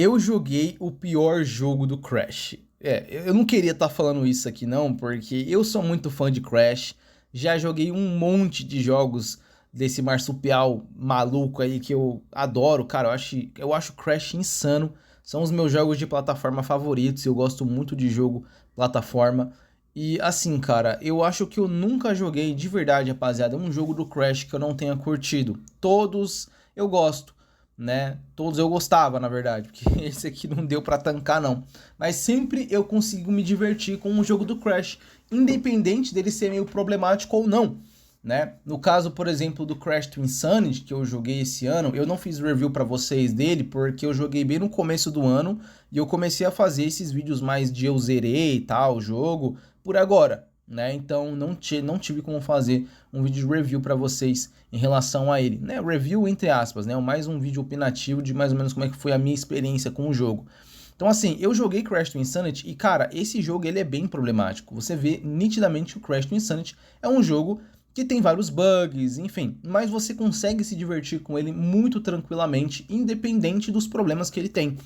Eu joguei o pior jogo do Crash. Eu não queria estar falando isso aqui não, porque eu sou muito fã de Crash. Já joguei um monte de jogos desse marsupial maluco aí que eu adoro, cara. Eu acho Crash insano. São os meus jogos de plataforma favoritos. Eu gosto muito de jogo plataforma. E assim, cara, eu acho que eu nunca joguei de verdade, rapaziada, um jogo do Crash que eu não tenha curtido. Todos eu gosto, né? Todos eu gostava, na verdade, porque esse aqui não deu pra tancar não. Mas sempre eu consigo me divertir com um jogo do Crash, independente dele ser meio problemático ou não, né? No caso, por exemplo, do Crash to Insanity, que eu joguei esse ano, eu não fiz review pra vocês dele, porque eu joguei bem no começo do ano, e eu comecei a fazer esses vídeos mais de eu zerei e tal, o jogo, por agora, né? Então não tive como fazer um vídeo de review para vocês em relação a ele, né? Review entre aspas, né? Mais um vídeo opinativo de mais ou menos como é que foi a minha experiência com o jogo. Então assim, eu joguei Crash to Insanity e cara, esse jogo ele é bem problemático. Você vê nitidamente que o Crash to Insanity é um jogo que tem vários bugs, enfim, mas você consegue se divertir com ele muito tranquilamente, independente dos problemas que ele tem.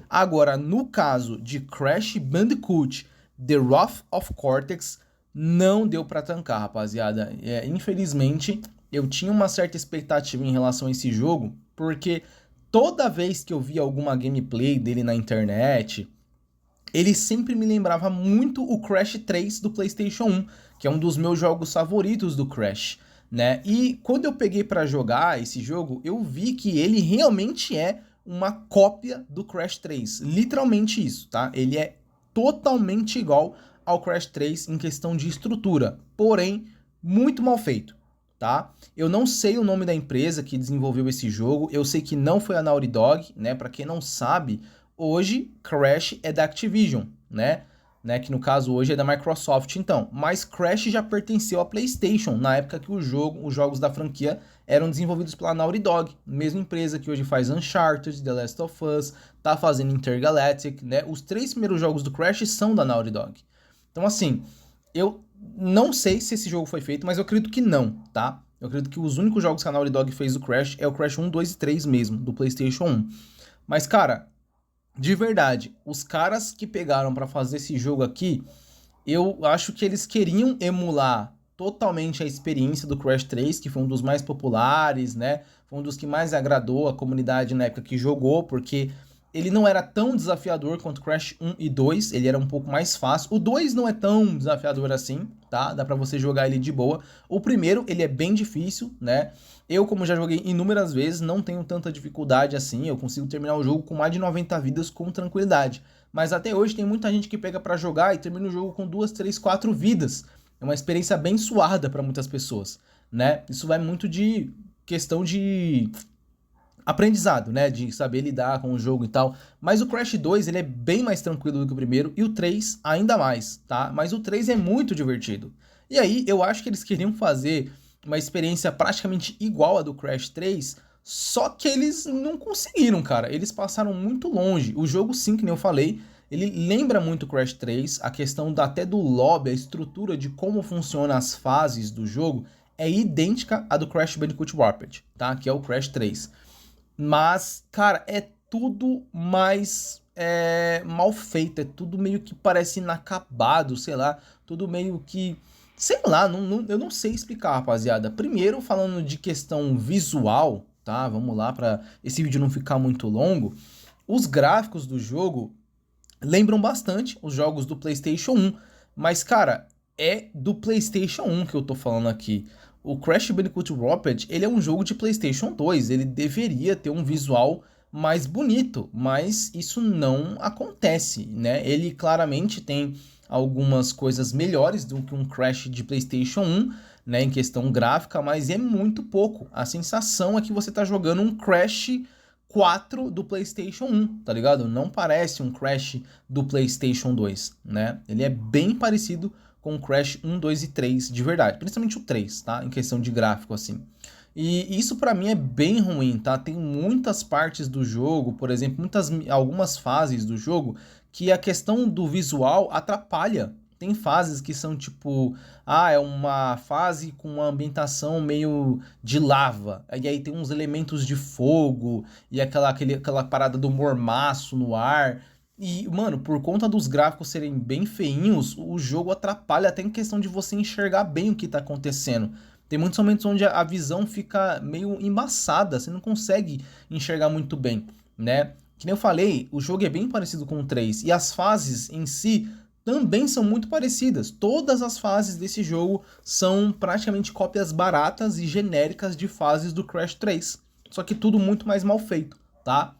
Agora, no caso de Crash Bandicoot The Wrath of Cortex, não deu pra tancar, rapaziada. Infelizmente, eu tinha uma certa expectativa em relação a esse jogo, porque toda vez que eu via alguma gameplay dele na internet, ele sempre me lembrava muito o Crash 3 do PlayStation 1, que é um dos meus jogos favoritos do Crash, né? E quando eu peguei pra jogar esse jogo, eu vi que ele realmente é uma cópia do Crash 3, literalmente isso, tá? Ele é totalmente igual ao Crash 3 em questão de estrutura, porém muito mal feito, tá? Eu não sei o nome da empresa que desenvolveu esse jogo, eu sei que não foi a Naughty Dog, né? Para quem não sabe, hoje Crash é da Activision, né? Que no caso hoje é da Microsoft, então. Mas Crash já pertenceu à PlayStation na época que os jogos da franquia eram desenvolvidos pela Naughty Dog, mesma empresa que hoje faz Uncharted, The Last of Us, tá fazendo Intergalactic, né? Os 3 primeiros jogos do Crash são da Naughty Dog. Então assim, eu não sei se esse jogo foi feito, mas eu acredito que não, tá? Eu acredito que os únicos jogos que a Naughty Dog fez do Crash é o Crash 1, 2 e 3 mesmo, do PlayStation 1. Mas cara, de verdade, os caras que pegaram pra fazer esse jogo aqui, eu acho que eles queriam emular totalmente a experiência do Crash 3, que foi um dos mais populares, né? Foi um dos que mais agradou a comunidade na época que jogou, porque ele não era tão desafiador quanto Crash 1 e 2, ele era um pouco mais fácil. O 2 não é tão desafiador assim, tá? Dá pra você jogar ele de boa. O primeiro, ele é bem difícil, né? Eu, como já joguei inúmeras vezes, não tenho tanta dificuldade assim, eu consigo terminar o jogo com mais de 90 vidas com tranquilidade. Mas até hoje tem muita gente que pega pra jogar e termina o jogo com 2, 3, 4 vidas. É uma experiência bem suada pra muitas pessoas, né? Isso vai muito de questão de aprendizado, né, de saber lidar com o jogo e tal. Mas o Crash 2, ele é bem mais tranquilo do que o primeiro e o 3 ainda mais, tá? Mas o 3 é muito divertido. E aí, eu acho que eles queriam fazer uma experiência praticamente igual à do Crash 3, só que eles não conseguiram, cara. Eles passaram muito longe. O jogo, sim, que nem eu falei, ele lembra muito o Crash 3, a questão até do lobby, a estrutura de como funcionam as fases do jogo é idêntica à do Crash Bandicoot Warped, tá? Que é o Crash 3. Mas, cara, é tudo mais mal feito, é tudo meio que parece inacabado, sei lá, tudo meio que, sei lá, eu não sei explicar, rapaziada. Primeiro, falando de questão visual, tá? Vamos lá, para esse vídeo não ficar muito longo. Os gráficos do jogo lembram bastante os jogos do PlayStation 1, mas, cara, é do PlayStation 1 que eu tô falando aqui. O Crash Bandicoot Warped, ele é um jogo de PlayStation 2, ele deveria ter um visual mais bonito, mas isso não acontece, né? Ele claramente tem algumas coisas melhores do que um Crash de PlayStation 1, né, em questão gráfica, mas é muito pouco. A sensação é que você tá jogando um Crash 4 do PlayStation 1, tá ligado? Não parece um Crash do PlayStation 2, né? Ele é bem parecido com o Crash 1, 2 e 3 de verdade, principalmente o 3, tá? Em questão de gráfico, assim. E isso pra mim é bem ruim, tá? Tem muitas partes do jogo, por exemplo, algumas fases do jogo que a questão do visual atrapalha, Tem fases que são tipo, é uma fase com uma ambientação meio de lava, e aí tem uns elementos de fogo, e aquela parada do mormaço no ar. E, mano, por conta dos gráficos serem bem feinhos, o jogo atrapalha até em questão de você enxergar bem o que tá acontecendo. Tem muitos momentos onde a visão fica meio embaçada, você não consegue enxergar muito bem, né? Que nem eu falei, o jogo é bem parecido com o 3 e as fases em si também são muito parecidas. Todas as fases desse jogo são praticamente cópias baratas e genéricas de fases do Crash 3, só que tudo muito mais mal feito, tá?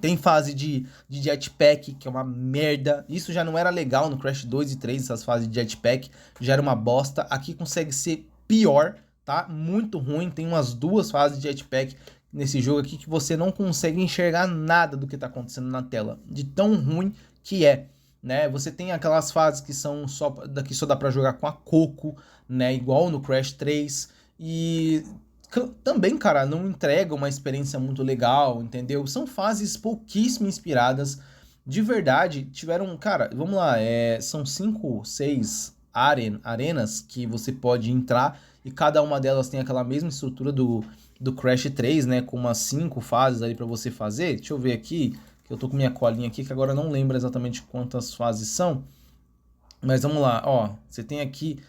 Tem fase de jetpack, que é uma merda. Isso já não era legal no Crash 2 e 3, essas fases de jetpack. Já era uma bosta. Aqui consegue ser pior, tá? Muito ruim. Tem umas 2 fases de jetpack nesse jogo aqui que você não consegue enxergar nada do que tá acontecendo na tela. De tão ruim que é, né? Você tem aquelas fases que são que só dá pra jogar com a Coco, né? Igual no Crash 3. E também, cara, não entrega uma experiência muito legal, entendeu? São fases pouquíssimo inspiradas. De verdade, tiveram, cara, vamos lá, são 5, 6 arenas que você pode entrar e cada uma delas tem aquela mesma estrutura do Crash 3, né? Com umas 5 fases ali pra você fazer. Deixa eu ver aqui, que eu tô com minha colinha aqui, que agora eu não lembro exatamente quantas fases são. Mas vamos lá, ó, você tem aqui,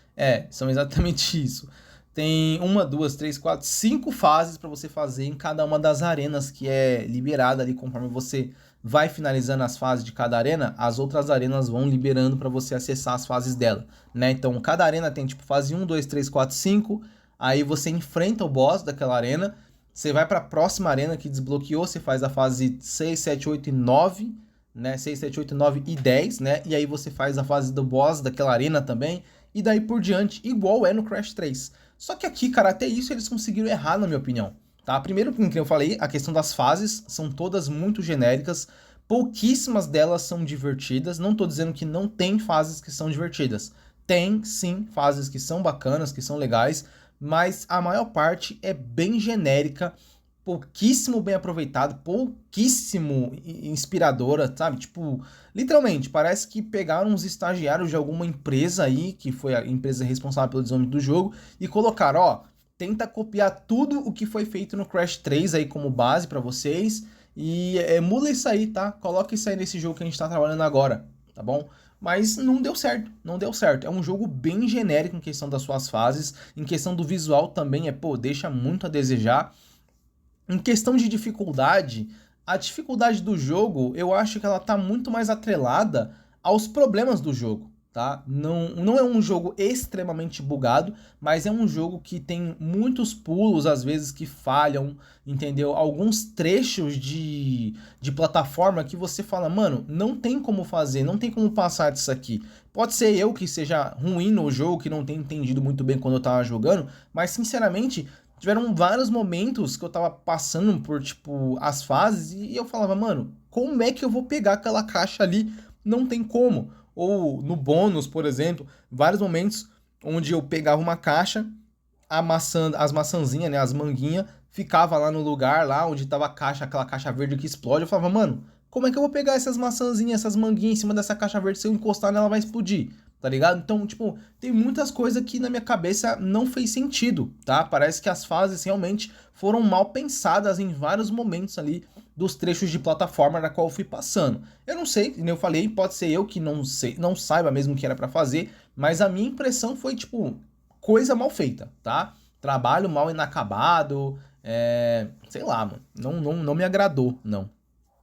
são exatamente isso. Tem 1, 2, 3, 4, 5 fases para você fazer em cada uma das arenas que é liberada ali conforme você vai finalizando as fases de cada arena, as outras arenas vão liberando para você acessar as fases dela, né? Então, cada arena tem tipo fase 1, 2, 3, 4, 5, aí você enfrenta o boss daquela arena, você vai para a próxima arena que desbloqueou, você faz a fase 6, 7, 8 e 9, né? 6, 7, 8, 9 e 10, né? E aí você faz a fase do boss daquela arena também, e daí por diante, igual é no Crash 3. Só que aqui, cara, até isso eles conseguiram errar, na minha opinião, tá? Primeiro, como eu falei, a questão das fases são todas muito genéricas, pouquíssimas delas são divertidas, não tô dizendo que não tem fases que são divertidas. Tem, sim, fases que são bacanas, que são legais, mas a maior parte é bem genérica, pouquíssimo bem aproveitado, pouquíssimo inspiradora, sabe? Tipo, literalmente, parece que pegaram uns estagiários de alguma empresa aí, que foi a empresa responsável pelo desenvolvimento do jogo, e colocaram, ó, tenta copiar tudo o que foi feito no Crash 3 aí como base pra vocês, e emula isso aí, tá? Coloca isso aí nesse jogo que a gente tá trabalhando agora, tá bom? Mas não deu certo, não deu certo. É um jogo bem genérico em questão das suas fases, em questão do visual também deixa muito a desejar. Em questão de dificuldade, a dificuldade do jogo, eu acho que ela tá muito mais atrelada aos problemas do jogo, tá? Não é um jogo extremamente bugado, mas é um jogo que tem muitos pulos, às vezes, que falham, entendeu? Alguns trechos de plataforma que você fala, mano, não tem como fazer, não tem como passar disso aqui. Pode ser eu que seja ruim no jogo, que não tenha entendido muito bem quando eu tava jogando, mas, sinceramente, tiveram vários momentos que eu tava passando por, tipo, as fases e eu falava, mano, como é que eu vou pegar aquela caixa ali? Não tem como. Ou no bônus, por exemplo, vários momentos onde eu pegava uma caixa, as maçãzinhas, né, as manguinhas, ficava lá no lugar, lá onde tava a caixa, aquela caixa verde que explode. Eu falava, mano, como é que eu vou pegar essas maçãzinhas, essas manguinhas em cima dessa caixa verde? Se eu encostar nela, vai explodir, tá ligado? Então, tipo, tem muitas coisas que na minha cabeça não fez sentido, tá? Parece que as fases realmente foram mal pensadas em vários momentos ali dos trechos de plataforma na qual eu fui passando. Eu não sei, como eu falei, pode ser eu que não sei, não saiba mesmo o que era pra fazer, mas a minha impressão foi, tipo, coisa mal feita, tá? Trabalho mal inacabado, sei lá, mano, não me agradou, não.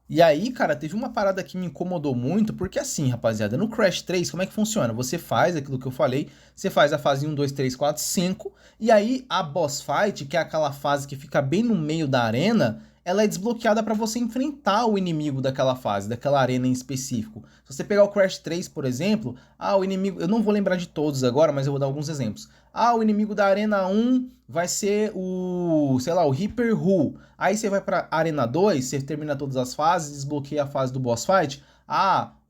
E aí, cara, teve uma parada que me incomodou muito, porque assim, rapaziada, no Crash 3, como é que funciona? Você faz aquilo que eu falei, você faz a fase 1, 2, 3, 4, 5, e aí a boss fight, que é aquela fase que fica bem no meio da arena, ela é desbloqueada para você enfrentar o inimigo daquela fase, daquela arena em específico. Se você pegar o Crash 3, por exemplo, o inimigo, eu não vou lembrar de todos agora, mas eu vou dar alguns exemplos. O inimigo da arena 1 vai ser o, sei lá, o Reaper Who. Aí você vai pra arena 2, você termina todas as fases, desbloqueia a fase do boss fight.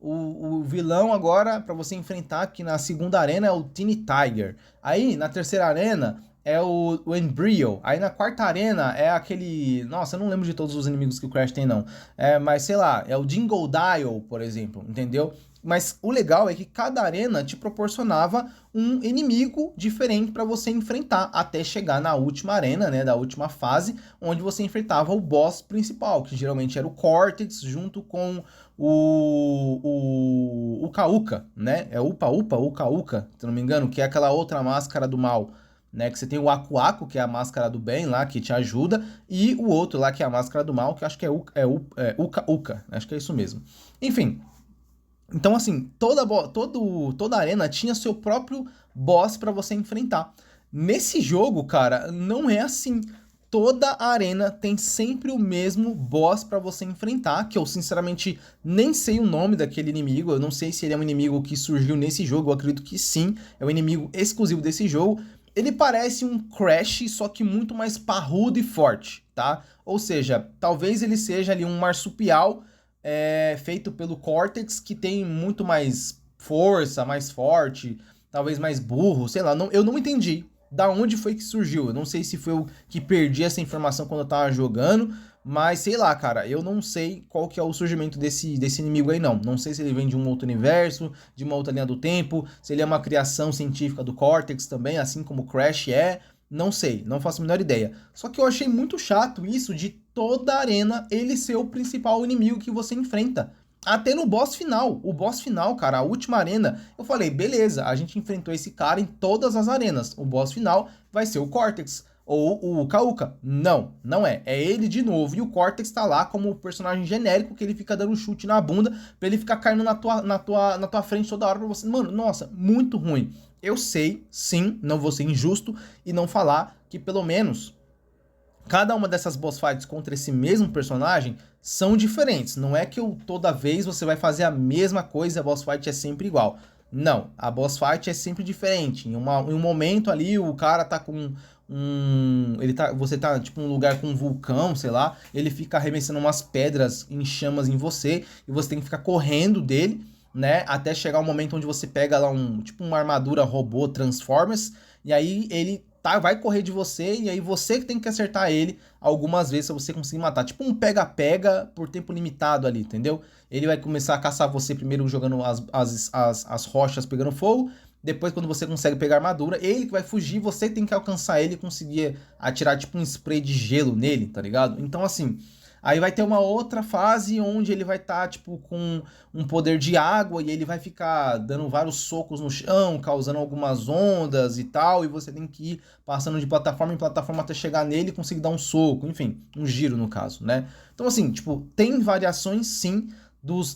O vilão agora, para você enfrentar aqui na segunda arena, é o Teeny Tiger. Aí, na terceira arena, é o Embryo. Aí na quarta arena é aquele... Nossa, eu não lembro de todos os inimigos que o Crash tem, não. Mas sei lá, é o Dingodile, por exemplo, entendeu? Mas o legal é que cada arena te proporcionava um inimigo diferente para você enfrentar, até chegar na última arena, né, da última fase, onde você enfrentava o boss principal, que geralmente era o Cortex, junto com o Uka-Uka, né? É Upa-Upa, Uka-Uka, se não me engano, que é aquela outra máscara do mal, né? Que você tem o Aku-Aku, que é a máscara do bem lá, que te ajuda, e o outro lá, que é a máscara do mal, que eu acho que é Uka-Uka, acho que é isso mesmo. Enfim, então assim, toda arena tinha seu próprio boss para você enfrentar. Nesse jogo, cara, não é assim. Toda arena tem sempre o mesmo boss para você enfrentar, que eu sinceramente nem sei o nome daquele inimigo, eu não sei se ele é um inimigo que surgiu nesse jogo, eu acredito que sim, é um inimigo exclusivo desse jogo. Ele parece um Crash, só que muito mais parrudo e forte, tá? Ou seja, talvez ele seja ali um marsupial feito pelo Cortex, que tem muito mais força, mais forte, talvez mais burro, sei lá, eu não entendi da onde foi que surgiu. Eu não sei se foi eu que perdi essa informação quando eu tava jogando, mas sei lá, cara, eu não sei qual que é o surgimento desse inimigo aí, não. Não sei se ele vem de um outro universo, de uma outra linha do tempo, se ele é uma criação científica do Cortex também, assim como o Crash é. Não sei, não faço a menor ideia. Só que eu achei muito chato isso de toda a arena ele ser o principal inimigo que você enfrenta. Até no boss final. O boss final, cara, a última arena, eu falei, beleza, a gente enfrentou esse cara em todas as arenas. O boss final vai ser o Cortex ou o Kauka. Não, não é. É ele de novo. E o Cortex tá lá como personagem genérico que ele fica dando chute na bunda pra ele ficar caindo na tua frente toda hora pra você. Mano, nossa, muito ruim. Eu sei, sim, não vou ser injusto e não falar que pelo menos cada uma dessas boss fights contra esse mesmo personagem são diferentes. Não é que toda vez você vai fazer a mesma coisa e a boss fight é sempre igual. Não, a boss fight é sempre diferente. Em um momento ali, o cara tá com você tá tipo um lugar com um vulcão, sei lá, ele fica arremessando umas pedras em chamas em você e você tem que ficar correndo dele, né, até chegar o momento onde você pega lá tipo uma armadura robô Transformers e aí ele vai correr de você e aí você que tem que acertar ele algumas vezes pra você conseguir matar. Tipo um pega-pega por tempo limitado ali, entendeu? Ele vai começar a caçar você primeiro jogando as rochas pegando fogo, depois quando você consegue pegar a armadura, ele que vai fugir, você tem que alcançar ele e conseguir atirar tipo um spray de gelo nele, tá ligado? Então assim, aí vai ter uma outra fase onde ele vai estar, tipo, com um poder de água e ele vai ficar dando vários socos no chão, causando algumas ondas e tal, e você tem que ir passando de plataforma em plataforma até chegar nele e conseguir dar um soco, enfim, um giro no caso, né? Então assim, tipo, tem variações sim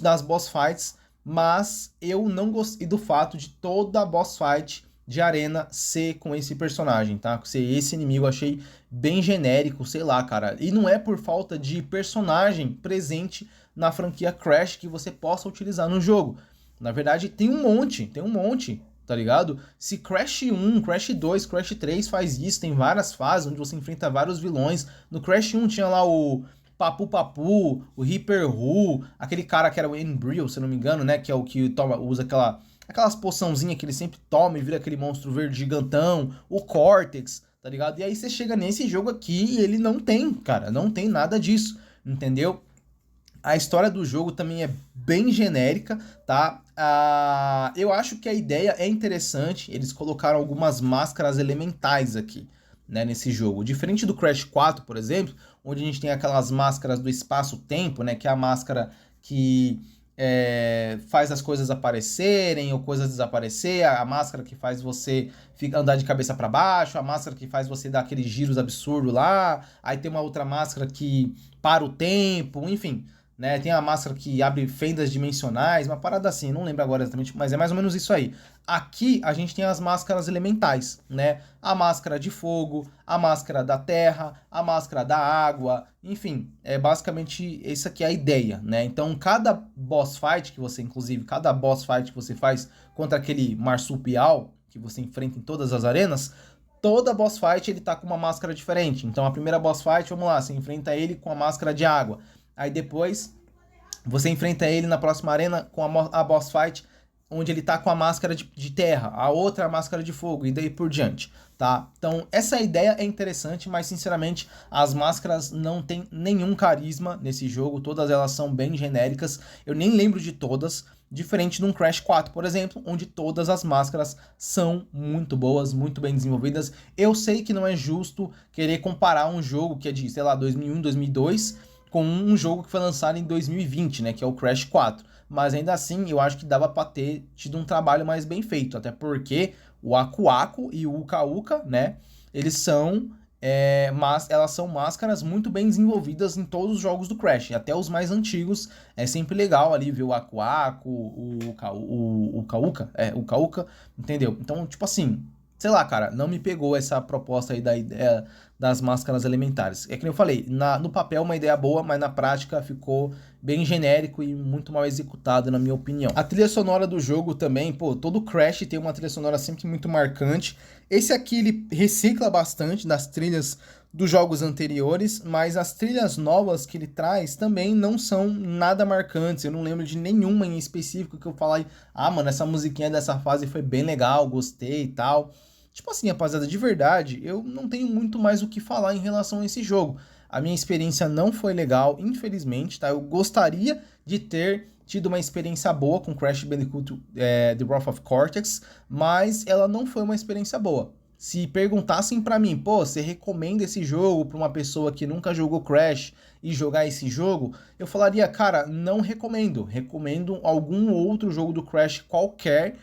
das boss fights, mas eu não gostei do fato de toda a boss fight de arena ser com esse personagem, tá? Ser esse inimigo, eu achei bem genérico, sei lá, cara. E não é por falta de personagem presente na franquia Crash que você possa utilizar no jogo. Na verdade, tem um monte, tá ligado? Se Crash 1, Crash 2, Crash 3 faz isso, tem várias fases onde você enfrenta vários vilões. No Crash 1 tinha lá o Papu Papu, o Reaper Who, aquele cara que era o Embryo, se eu não me engano, né? Que é o que usa aquelas poçãozinhas que ele sempre toma e vira aquele monstro verde gigantão, o Cortex, tá ligado? E aí você chega nesse jogo aqui e ele não tem, cara, não tem nada disso, entendeu? A história do jogo também é bem genérica, tá? Eu acho que a ideia é interessante, eles colocaram algumas máscaras elementais aqui, né, nesse jogo. Diferente do Crash 4, por exemplo, onde a gente tem aquelas máscaras do espaço-tempo, né, que é a máscara que faz as coisas aparecerem ou coisas desaparecer, a máscara que faz você andar de cabeça para baixo, a máscara que faz você dar aqueles giros absurdos lá, aí tem uma outra máscara que para o tempo, enfim, né? Tem a máscara que abre fendas dimensionais, uma parada assim, não lembro agora exatamente, mas é mais ou menos isso aí. Aqui a gente tem as máscaras elementais, né? A máscara de fogo, a máscara da terra, a máscara da água, enfim, é basicamente essa aqui é a ideia, né? Então cada boss fight cada boss fight que você faz contra aquele marsupial que você enfrenta em todas as arenas, toda boss fight ele tá com uma máscara diferente. Então a primeira boss fight, vamos lá, você enfrenta ele com a máscara de água. Aí depois você enfrenta ele na próxima arena com a boss fight, onde ele tá com a máscara de terra, a outra a máscara de fogo, e daí por diante, tá? Então, essa ideia é interessante, mas sinceramente, as máscaras não tem nenhum carisma nesse jogo, todas elas são bem genéricas, eu nem lembro de todas, diferente de um Crash 4, por exemplo, onde todas as máscaras são muito boas, muito bem desenvolvidas. Eu sei que não é justo querer comparar um jogo que é de, sei lá, 2001, 2002, com um jogo que foi lançado em 2020, né, que é o Crash 4. Mas ainda assim, eu acho que dava para ter tido um trabalho mais bem feito, até porque o Aku Aku e o Uka Uka, né, eles são mas elas são máscaras muito bem desenvolvidas em todos os jogos do Crash, até os mais antigos. É sempre legal ali ver o Aku Aku, o Kauka, o Kauka, entendeu? Então, tipo assim, sei lá, cara, não me pegou essa proposta aí da ideia das máscaras elementares. É que nem eu falei, no papel uma ideia boa, mas na prática ficou bem genérico e muito mal executado, na minha opinião. A trilha sonora do jogo também, pô, todo Crash tem uma trilha sonora sempre muito marcante. Esse aqui, ele recicla bastante das trilhas dos jogos anteriores, mas as trilhas novas que ele traz também não são nada marcantes. Eu não lembro de nenhuma em específico que eu falei, ah, mano, essa musiquinha dessa fase foi bem legal, gostei e tal. Tipo assim, rapaziada, de verdade, eu não tenho muito mais o que falar em relação a esse jogo. A minha experiência não foi legal, infelizmente, tá? Eu gostaria de ter tido uma experiência boa com Crash Bandicoot The Wrath of Cortex, mas ela não foi uma experiência boa. Se perguntassem pra mim, pô, você recomenda esse jogo pra uma pessoa que nunca jogou Crash e jogar esse jogo? Eu falaria, cara, não recomendo. Recomendo algum outro jogo do Crash qualquer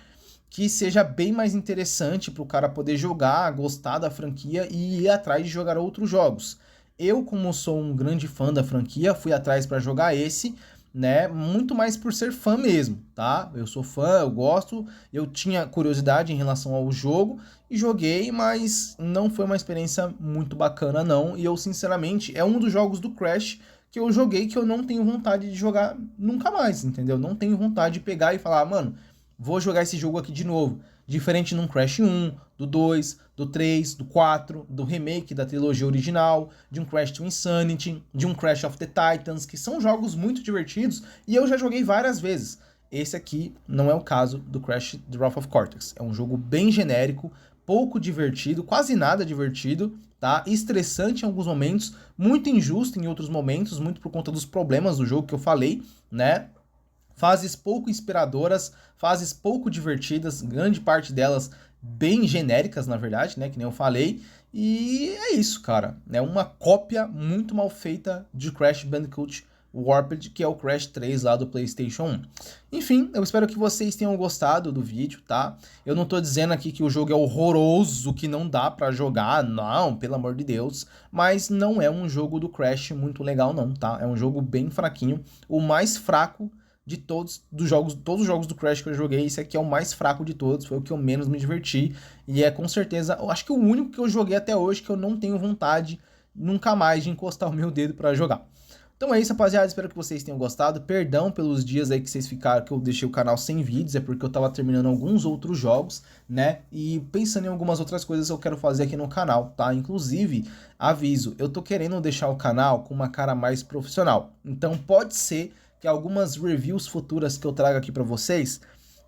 que seja bem mais interessante para o cara poder jogar, gostar da franquia e ir atrás de jogar outros jogos. Eu, como sou um grande fã da franquia, fui atrás para jogar esse, né? Muito mais por ser fã mesmo, tá? Eu sou fã, eu gosto, eu tinha curiosidade em relação ao jogo e joguei, mas não foi uma experiência muito bacana não. E eu, sinceramente, é um dos jogos do Crash que eu joguei que eu não tenho vontade de jogar nunca mais, entendeu? Não tenho vontade de pegar e falar, mano, vou jogar esse jogo aqui de novo. Diferente num Crash 1, do 2, do 3, do 4, do remake da trilogia original, de um Crash to Insanity, de um Crash of the Titans, que são jogos muito divertidos e eu já joguei várias vezes. Esse aqui não é o caso do Crash The Wrath of Cortex. É um jogo bem genérico, pouco divertido, quase nada divertido, tá? Estressante em alguns momentos, muito injusto em outros momentos, muito por conta dos problemas do jogo que eu falei, né? Fases pouco inspiradoras, fases pouco divertidas, grande parte delas bem genéricas, na verdade, né, que nem eu falei. E é isso, cara. É uma cópia muito mal feita de Crash Bandicoot Warped, que é o Crash 3 lá do PlayStation 1. Enfim, eu espero que vocês tenham gostado do vídeo, tá? Eu não tô dizendo aqui que o jogo é horroroso, que não dá pra jogar, não, pelo amor de Deus. Mas não é um jogo do Crash muito legal não, tá? É um jogo bem fraquinho, o mais fraco de todos os jogos do Crash que eu joguei, esse aqui é o mais fraco de todos, foi o que eu menos me diverti, e é com certeza, eu acho que o único que eu joguei até hoje que eu não tenho vontade nunca mais de encostar o meu dedo pra jogar. Então é isso, rapaziada, espero que vocês tenham gostado, perdão pelos dias aí que vocês ficaram, que eu deixei o canal sem vídeos, é porque eu tava terminando alguns outros jogos, né, e pensando em algumas outras coisas que eu quero fazer aqui no canal, tá, inclusive, aviso, eu tô querendo deixar o canal com uma cara mais profissional, então pode ser que algumas reviews futuras que eu trago aqui para vocês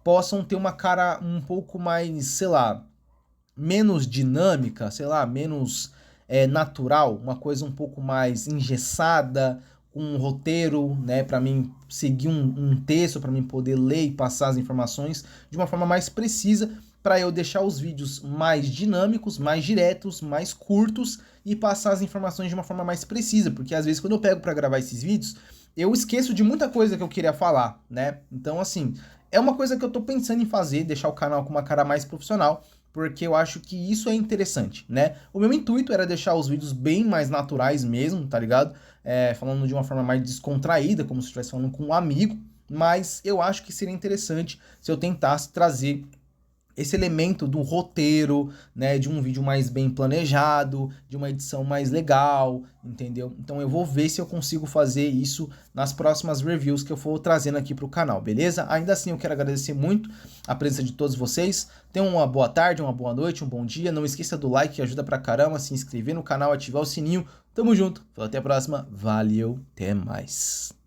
possam ter uma cara um pouco mais, sei lá, menos dinâmica, sei lá, menos natural, uma coisa um pouco mais engessada, com um roteiro, né, para mim seguir um texto, para mim poder ler e passar as informações de uma forma mais precisa, para eu deixar os vídeos mais dinâmicos, mais diretos, mais curtos e passar as informações de uma forma mais precisa, porque às vezes quando eu pego para gravar esses vídeos, eu esqueço de muita coisa que eu queria falar, né? Então, assim, é uma coisa que eu tô pensando em fazer, deixar o canal com uma cara mais profissional, porque eu acho que isso é interessante, né? O meu intuito era deixar os vídeos bem mais naturais mesmo, tá ligado? Falando de uma forma mais descontraída, como se estivesse falando com um amigo, mas eu acho que seria interessante se eu tentasse trazer esse elemento do roteiro, né, de um vídeo mais bem planejado, de uma edição mais legal, entendeu? Então eu vou ver se eu consigo fazer isso nas próximas reviews que eu for trazendo aqui para o canal, beleza? Ainda assim eu quero agradecer muito a presença de todos vocês, tenham uma boa tarde, uma boa noite, um bom dia, não esqueça do like que ajuda pra caramba, se inscrever no canal, ativar o sininho, tamo junto, até a próxima, valeu, até mais!